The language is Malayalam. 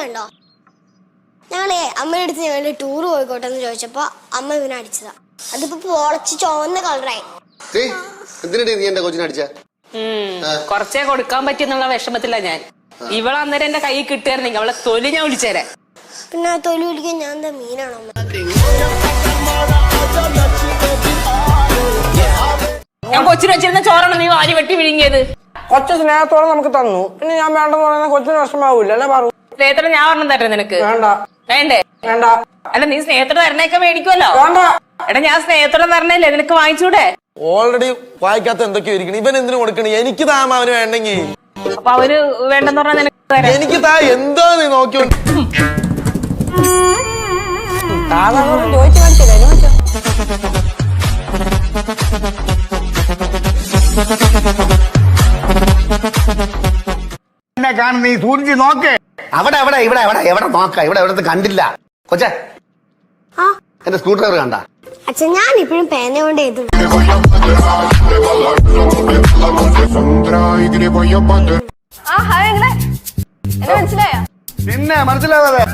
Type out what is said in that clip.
കണ്ടോ? ഞങ്ങളെ അമ്മയുടെ അടുത്ത് ഞങ്ങൾ ടൂർ പോയിക്കോട്ടെ എന്ന് ചോദിച്ചപ്പോ അമ്മ ഇവനെ അടിച്ചതാ. അതിപ്പോ പൊളച്ച് ചുവന്ന കളറായി. കുറച്ചേ കൊടുക്കാൻ പറ്റിയെന്നുള്ള വിഷമത്തില്ല ഞാൻ. ഇവളെ അന്നേരം എന്റെ കൈ കിട്ടുകയായിരുന്നെങ്കിൽ അവളെ തൊലി ഞാൻ വിളിച്ചേരെ. പിന്നെ തൊലി വിളിക്കാൻ ഞാൻ എന്താ മീനാണോ? ഞാൻ കൊച്ചിന് വെച്ചിരുന്ന ചോറാണ് നീ വാരി വെട്ടി വിഴുങ്ങിയത്. കൊച്ചു സ്നേഹത്തോടെ നമുക്ക് തന്നു, പിന്നെ ഞാൻ വേണ്ടെന്ന് പറയുന്ന കൊച്ചിന് വിഷമാവൂല അല്ലെ? പറഞ്ഞു സ്നേഹത്തോടെ ഞാൻ പറഞ്ഞു തരാം നിനക്ക്. വേണ്ട വേണ്ടേ? വേണ്ട. അല്ല നീ സ്നേഹത്തോടെ തരണയൊക്കെ മേടിക്കുമല്ലോ. വേണ്ട. എടാ ഞാൻ സ്നേഹത്തോടെ തരണല്ലേ, നിനക്ക് വാങ്ങിച്ചൂടെ? ഓൾറെഡി വായിക്കാത്ത എന്തൊക്കെയോ ഇരിക്കണം. ഇവൻ എന്തിനു കൊടുക്കണേ? എനിക്ക് താമ അവന് വേണ്ടെങ്കിൽ. അപ്പൊ അവന് വേണ്ടെന്ന് പറഞ്ഞാൽ നിനക്ക് തരാം. എനിക്ക് താ. എന്താ നീ നോക്കിയോണ്ട് നീ സൂചിച്ച് നോക്കേ. അവിടെ അവിടെ ഇവിടെ എവിടെ എവിടെ നോക്ക? ഇവിടെ എവിടത്തെ കണ്ടില്ല കൊച്ചേ. എന്റെ സ്ക്രൂ ഡ്രൈവർ കണ്ട? അച്ഛൻ ഞാൻ ഇപ്പോഴും പേന കൊണ്ട് എഴുതും. പിന്നെ മനസ്സിലാവാതെ